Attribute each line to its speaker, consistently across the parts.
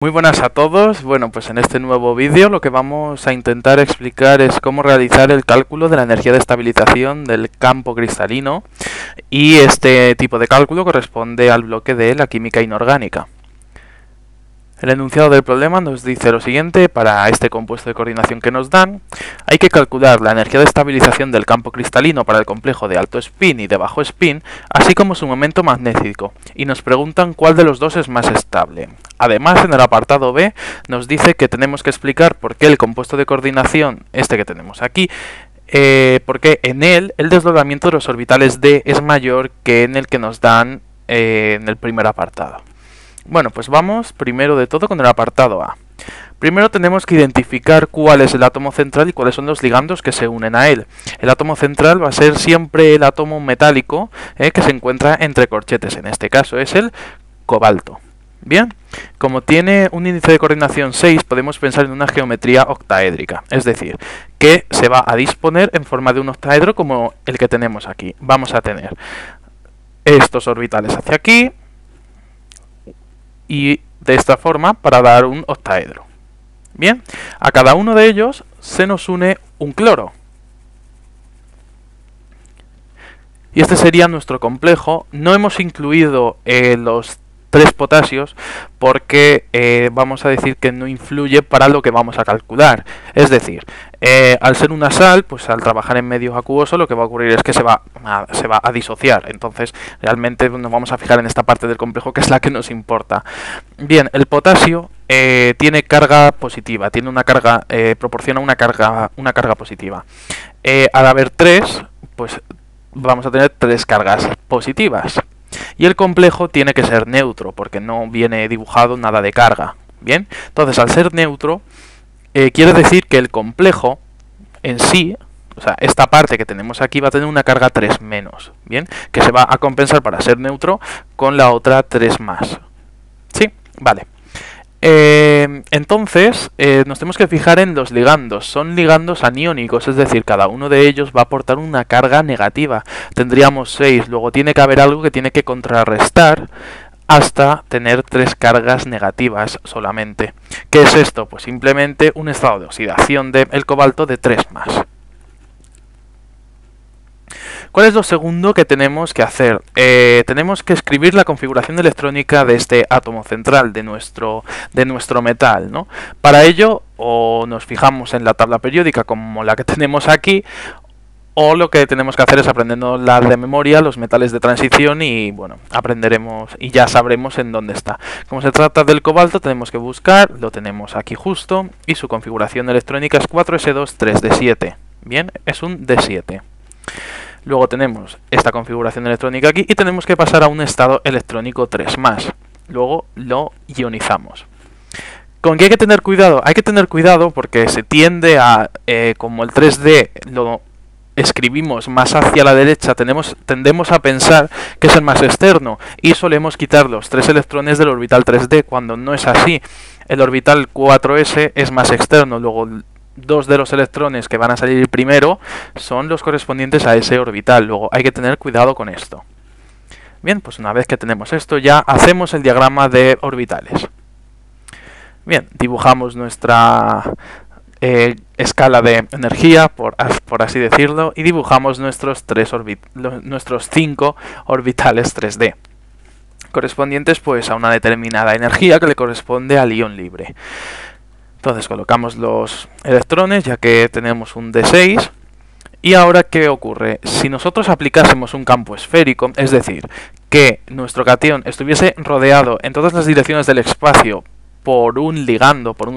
Speaker 1: Muy buenas a todos. Bueno, pues en este nuevo vídeo lo que vamos a intentar explicar es cómo realizar el cálculo de la energía de estabilización del campo cristalino, y este tipo de cálculo corresponde al bloque de la química inorgánica. El enunciado del problema nos dice lo siguiente: para este compuesto de coordinación que nos dan, hay que calcular la energía de estabilización del campo cristalino para el complejo de alto spin y de bajo spin, así como su momento magnético, y nos preguntan cuál de los dos es más estable. Además, en el apartado B nos dice que tenemos que explicar por qué el compuesto de coordinación, este que tenemos aquí, porque en él el desdoblamiento de los orbitales D es mayor que en el que nos dan en el primer apartado. Bueno, pues vamos primero de todo con el apartado A. Primero tenemos que identificar cuál es el átomo central y cuáles son los ligandos que se unen a él. El átomo central va a ser siempre el átomo metálico que se encuentra entre corchetes. En este caso es el cobalto. Bien, como tiene un índice de coordinación 6, podemos pensar en una geometría octaédrica, es decir, que se va a disponer en forma de un octaedro como el que tenemos aquí. Vamos a tener estos orbitales hacia aquí y de esta forma para dar un octaedro. Bien, a cada uno de ellos se nos une un cloro. Y este sería nuestro complejo. No hemos incluido los 3 potasios porque vamos a decir que no influye para lo que vamos a calcular. Es decir, al ser una sal, pues al trabajar en medio acuoso lo que va a ocurrir es que se va a disociar. Entonces realmente nos vamos a fijar en esta parte del complejo, que es la que nos importa. Bien, el potasio tiene carga positiva, tiene una carga, proporciona una carga positiva. Al haber 3, pues vamos a tener 3 cargas positivas. Y el complejo tiene que ser neutro, porque no viene dibujado nada de carga. Bien, entonces al ser neutro, quiere decir que el complejo en sí, o sea, esta parte que tenemos aquí va a tener una carga 3 menos, bien, que se va a compensar para ser neutro con la otra 3 más. ¿Sí? Vale. Entonces, nos tenemos que fijar en los ligandos. Son ligandos aniónicos, es decir, cada uno de ellos va a aportar una carga negativa. Tendríamos 6, luego tiene que haber algo que tiene que contrarrestar hasta tener 3 cargas negativas solamente. ¿Qué es esto? Pues simplemente un estado de oxidación del cobalto de 3 más. ¿Cuál es lo segundo que tenemos que hacer? Tenemos que escribir la configuración electrónica de este átomo central, de nuestro metal, ¿no? Para ello, o nos fijamos en la tabla periódica como la que tenemos aquí, o lo que tenemos que hacer es aprendernos de memoria los metales de transición y bueno, aprenderemos y ya sabremos en dónde está. Como se trata del cobalto, tenemos que buscar, lo tenemos aquí justo, y su configuración electrónica es 4s2,3d7. Bien, es un d7. Luego tenemos esta configuración electrónica aquí y tenemos que pasar a un estado electrónico 3 más. Luego lo ionizamos. ¿Con qué hay que tener cuidado? Hay que tener cuidado porque se tiende a, como el 3D lo escribimos más hacia la derecha, tendemos a pensar que es el más externo y solemos quitar los 3 electrones del orbital 3D cuando no es así. El orbital 4s es más externo, luego 2 de los electrones que van a salir primero son los correspondientes a ese orbital. Luego hay que tener cuidado con esto. Bien, pues una vez que tenemos esto ya hacemos el diagrama de orbitales. Bien, dibujamos nuestra escala de energía, por así decirlo, y dibujamos nuestros 5 orbitales 3D, correspondientes pues a una determinada energía que le corresponde al ion libre. Entonces colocamos los electrones, ya que tenemos un D6. Y ahora, ¿qué ocurre? Si nosotros aplicásemos un campo esférico, es decir, que nuestro catión estuviese rodeado en todas las direcciones del espacio por un ligando, por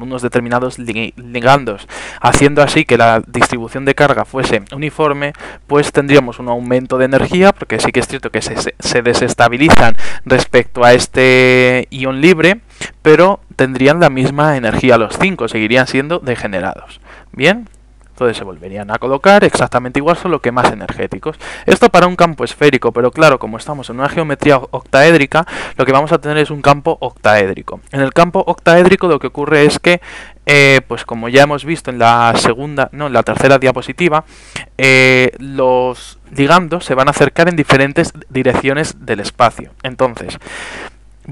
Speaker 1: unos determinados ligandos, haciendo así que la distribución de carga fuese uniforme, pues tendríamos un aumento de energía, porque sí que es cierto que se desestabilizan respecto a este ion libre, pero tendrían la misma energía los 5, seguirían siendo degenerados. Bien, entonces se volverían a colocar exactamente igual, solo que más energéticos. Esto para un campo esférico, pero claro, como estamos en una geometría octaédrica, lo que vamos a tener es un campo octaédrico. En el campo octaédrico lo que ocurre es que, pues como ya hemos visto en la tercera diapositiva, los ligandos se van a acercar en diferentes direcciones del espacio. Entonces,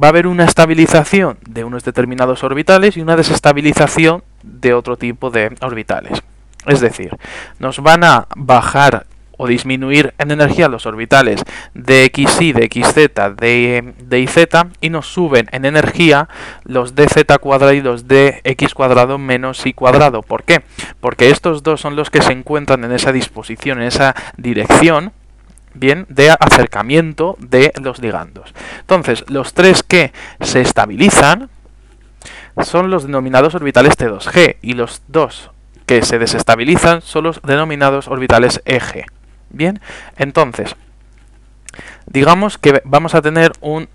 Speaker 1: va a haber una estabilización de unos determinados orbitales y una desestabilización de otro tipo de orbitales. Es decir, nos van a bajar o disminuir en energía los orbitales de xy, de xz, de yz, y nos suben en energía los dz cuadrado y los dx cuadrado menos y cuadrado. ¿Por qué? Porque estos dos son los que se encuentran en esa disposición, en esa dirección, bien, de acercamiento de los ligandos. Entonces, los tres que se estabilizan son los denominados orbitales T2G, y los dos que se desestabilizan son los denominados orbitales EG. Bien, entonces, digamos que vamos a tener un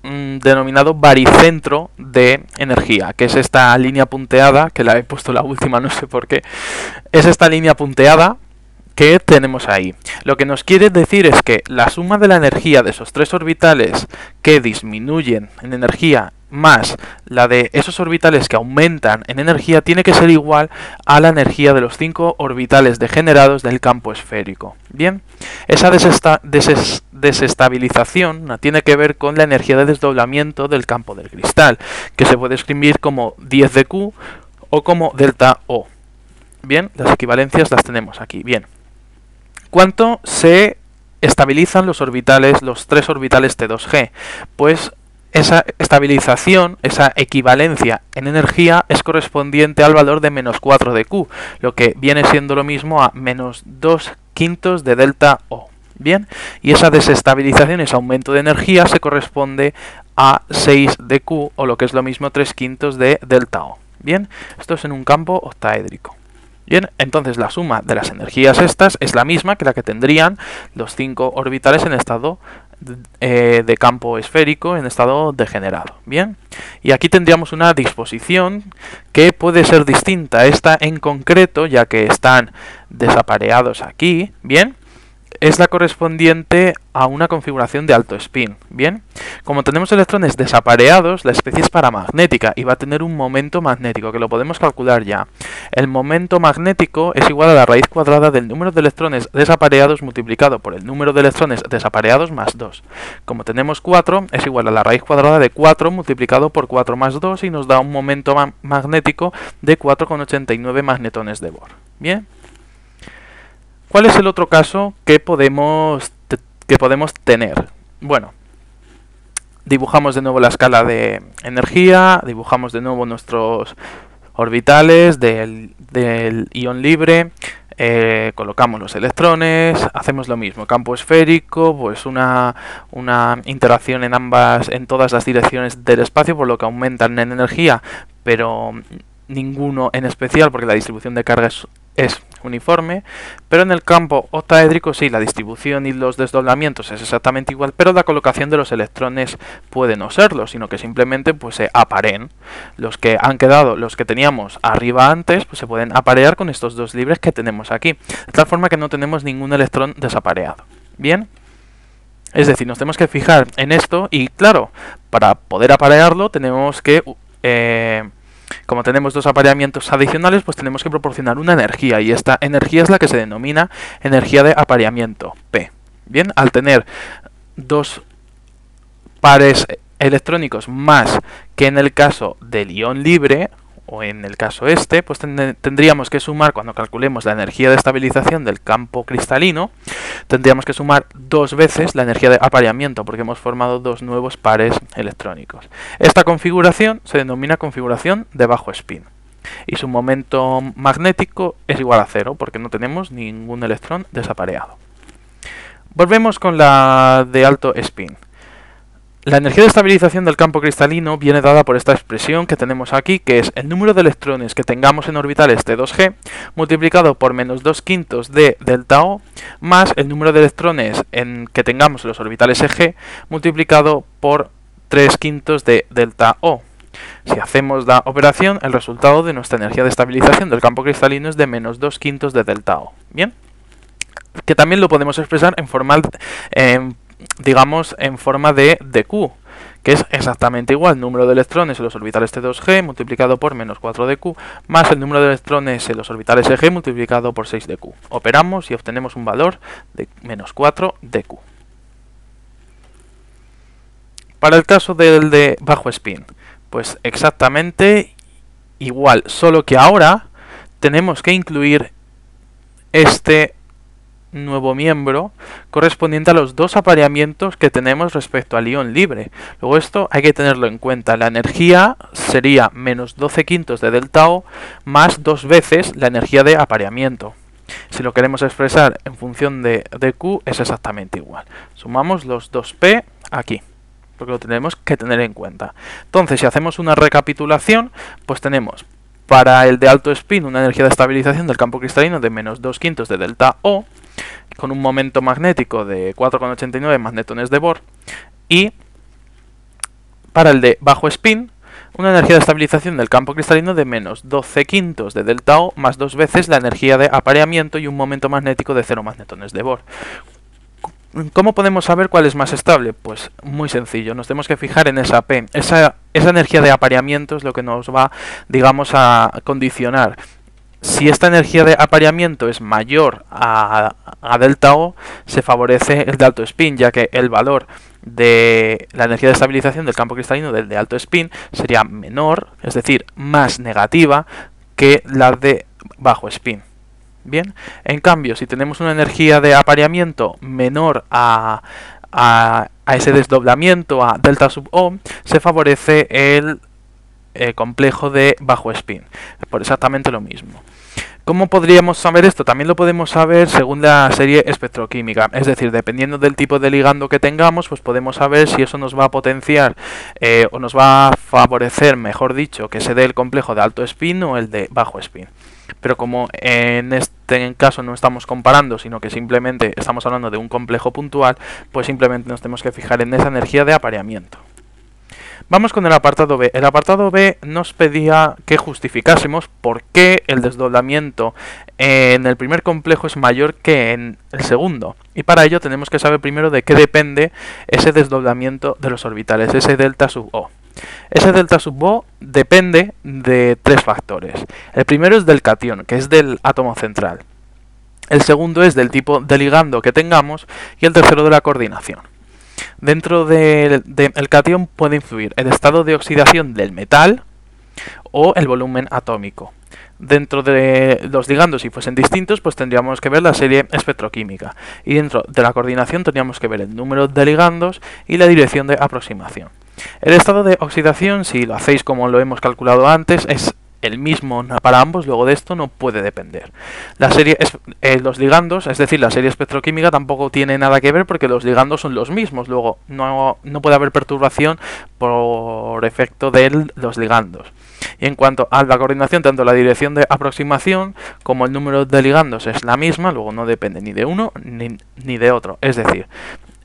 Speaker 1: denominado baricentro de energía, que es esta línea punteada, que la he puesto la última, no sé por qué, es esta línea punteada que tenemos ahí. Lo que nos quiere decir es que la suma de la energía de esos tres orbitales que disminuyen en energía más la de esos orbitales que aumentan en energía tiene que ser igual a la energía de los 5 orbitales degenerados del campo esférico. Bien, esa desestabilización tiene que ver con la energía de desdoblamiento del campo del cristal, que se puede escribir como 10 de Q o como delta O. Bien, las equivalencias las tenemos aquí. Bien, ¿cuánto se estabilizan los orbitales, los tres orbitales T2G? Pues esa estabilización, esa equivalencia en energía es correspondiente al valor de menos 4 de Q, lo que viene siendo lo mismo a menos 2 quintos de delta O. Bien, y esa desestabilización, ese aumento de energía, se corresponde a 6 de Q, o lo que es lo mismo 3 quintos de delta O. Bien, esto es en un campo octaédrico. Bien, entonces la suma de las energías estas es la misma que la que tendrían los 5 orbitales en estado de campo esférico, en estado degenerado. Bien, y aquí tendríamos una disposición que puede ser distinta a esta en concreto, ya que están desapareados aquí. Bien, es la correspondiente a una configuración de alto spin. Bien, como tenemos electrones desapareados, la especie es paramagnética y va a tener un momento magnético, que lo podemos calcular ya. El momento magnético es igual a la raíz cuadrada del número de electrones desapareados multiplicado por el número de electrones desapareados más 2. Como tenemos 4, es igual a la raíz cuadrada de 4 multiplicado por 4 más 2 y nos da un momento magnético de 4,89 magnetones de Bohr. Bien. ¿Cuál es el otro caso que podemos tener? Bueno, dibujamos de nuevo la escala de energía, dibujamos de nuevo nuestros orbitales del ion libre, colocamos los electrones, hacemos lo mismo, campo esférico, pues una interacción en todas las direcciones del espacio, por lo que aumentan en energía, pero ninguno en especial porque la distribución de carga es uniforme, pero en el campo octaédrico sí, la distribución y los desdoblamientos es exactamente igual, pero la colocación de los electrones puede no serlo, sino que simplemente pues se apareen. Los que han quedado, los que teníamos arriba antes, pues se pueden aparear con estos dos libres que tenemos aquí, de tal forma que no tenemos ningún electrón desapareado. Bien, es decir, nos tenemos que fijar en esto y claro, para poder aparearlo tenemos que como tenemos dos apareamientos adicionales, pues tenemos que proporcionar una energía, y esta energía es la que se denomina energía de apareamiento, P. Bien, al tener dos pares electrónicos más que en el caso del ion libre, o en el caso este, pues tendríamos que sumar, cuando calculemos la energía de estabilización del campo cristalino, tendríamos que sumar 2 veces la energía de apareamiento, porque hemos formado 2 nuevos pares electrónicos. Esta configuración se denomina configuración de bajo spin, y su momento magnético es igual a 0, porque no tenemos ningún electrón desapareado. Volvemos con la de alto spin. La energía de estabilización del campo cristalino viene dada por esta expresión que tenemos aquí, que es el número de electrones que tengamos en orbitales T2G multiplicado por menos 2 quintos de delta O más el número de electrones que tengamos en los orbitales EG multiplicado por 3 quintos de delta O. Si hacemos la operación, el resultado de nuestra energía de estabilización del campo cristalino es de menos 2 quintos de delta O. Bien, que también lo podemos expresar en forma digamos en forma de dq, que es exactamente igual, número de electrones en los orbitales T2G multiplicado por menos 4 dq más el número de electrones en los orbitales EG multiplicado por 6 dq. Operamos y obtenemos un valor de menos 4 dq. Para el caso del de bajo spin, pues exactamente igual, solo que ahora tenemos que incluir este nuevo miembro correspondiente a los dos apareamientos que tenemos respecto al ion libre. Luego esto hay que tenerlo en cuenta. La energía sería menos 12 quintos de delta O más 2 veces la energía de apareamiento. Si lo queremos expresar en función de Q es exactamente igual. Sumamos los 2P aquí, porque lo tenemos que tener en cuenta. Entonces, si hacemos una recapitulación, pues tenemos para el de alto spin una energía de estabilización del campo cristalino de menos 2 quintos de delta O, con un momento magnético de 4,89 magnetones de Bohr, y para el de bajo spin una energía de estabilización del campo cristalino de menos 12 quintos de delta O más 2 veces la energía de apareamiento y un momento magnético de 0 magnetones de Bohr. ¿Cómo podemos saber cuál es más estable? Pues muy sencillo, nos tenemos que fijar en esa P. Esa energía de apareamiento es lo que nos va, digamos, a condicionar. Si esta energía de apareamiento es mayor a delta O, se favorece el de alto spin, ya que el valor de la energía de estabilización del campo cristalino del de alto spin sería menor, es decir, más negativa que la de bajo spin. Bien, en cambio, si tenemos una energía de apareamiento menor a ese desdoblamiento, a delta sub O, se favorece el complejo de bajo spin, por exactamente lo mismo. ¿Cómo podríamos saber esto? También lo podemos saber según la serie espectroquímica, es decir, dependiendo del tipo de ligando que tengamos, pues podemos saber si eso nos va a potenciar o nos va a favorecer, mejor dicho, que se dé el complejo de alto spin o el de bajo spin. Pero como en este caso no estamos comparando, sino que simplemente estamos hablando de un complejo puntual, pues simplemente nos tenemos que fijar en esa energía de apareamiento. Vamos con el apartado B. El apartado B nos pedía que justificásemos por qué el desdoblamiento en el primer complejo es mayor que en el segundo. Y para ello tenemos que saber primero de qué depende ese desdoblamiento de los orbitales, ese delta sub O. Ese delta sub O depende de tres factores. El primero es del catión, que es del átomo central. El segundo es del tipo de ligando que tengamos y el tercero de la coordinación. Dentro del catión puede influir el estado de oxidación del metal o el volumen atómico. Dentro de los ligandos, si fuesen distintos, pues tendríamos que ver la serie espectroquímica. Y dentro de la coordinación tendríamos que ver el número de ligandos y la dirección de aproximación. El estado de oxidación, si lo hacéis como lo hemos calculado antes, es el mismo para ambos, luego de esto no puede depender. La serie los ligandos, es decir, la serie espectroquímica tampoco tiene nada que ver porque los ligandos son los mismos, luego no puede haber perturbación por efecto de los ligandos. Y en cuanto a la coordinación, tanto la dirección de aproximación como el número de ligandos es la misma, luego no depende ni de uno ni de otro. Es decir,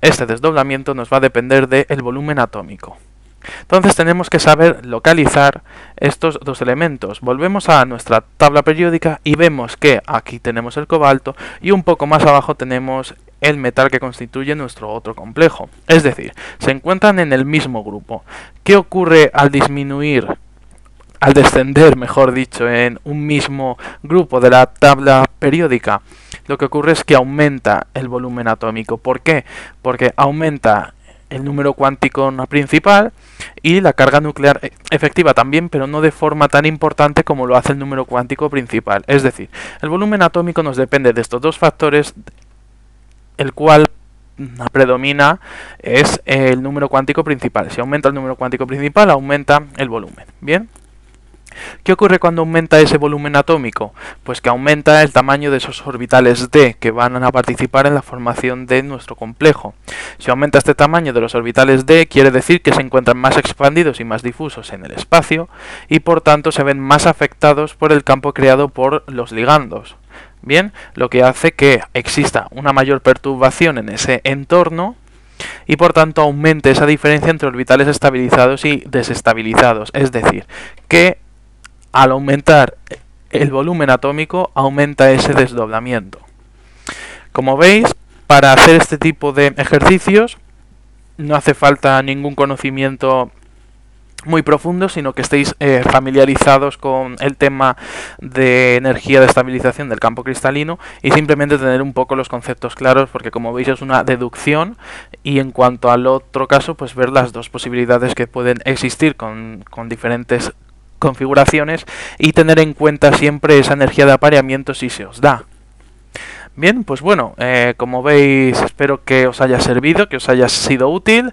Speaker 1: este desdoblamiento nos va a depender del volumen atómico. Entonces tenemos que saber localizar estos dos elementos. Volvemos a nuestra tabla periódica y vemos que aquí tenemos el cobalto y un poco más abajo tenemos el metal que constituye nuestro otro complejo. Es decir, se encuentran en el mismo grupo. ¿Qué ocurre al disminuir, al descender, mejor dicho, en un mismo grupo de la tabla periódica? Lo que ocurre es que aumenta el volumen atómico. ¿Por qué? Porque aumenta el número cuántico principal y la carga nuclear efectiva también, pero no de forma tan importante como lo hace el número cuántico principal. Es decir, el volumen atómico nos depende de estos dos factores, el cual predomina es el número cuántico principal. Si aumenta el número cuántico principal, aumenta el volumen. ¿Bien? ¿Qué ocurre cuando aumenta ese volumen atómico? Pues que aumenta el tamaño de esos orbitales d que van a participar en la formación de nuestro complejo. Si aumenta este tamaño de los orbitales d, quiere decir que se encuentran más expandidos y más difusos en el espacio y por tanto se ven más afectados por el campo creado por los ligandos. Bien, lo que hace que exista una mayor perturbación en ese entorno y por tanto aumente esa diferencia entre orbitales estabilizados y desestabilizados. Es decir, que al aumentar el volumen atómico, aumenta ese desdoblamiento. Como veis, para hacer este tipo de ejercicios no hace falta ningún conocimiento muy profundo, sino que estéis familiarizados con el tema de energía de estabilización del campo cristalino y simplemente tener un poco los conceptos claros, porque como veis es una deducción, y en cuanto al otro caso, pues ver las dos posibilidades que pueden existir con diferentes configuraciones y tener en cuenta siempre esa energía de apareamiento si se os da. Bien, pues bueno, como veis, espero que os haya servido, que os haya sido útil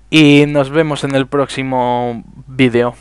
Speaker 1: y nos vemos en el próximo vídeo.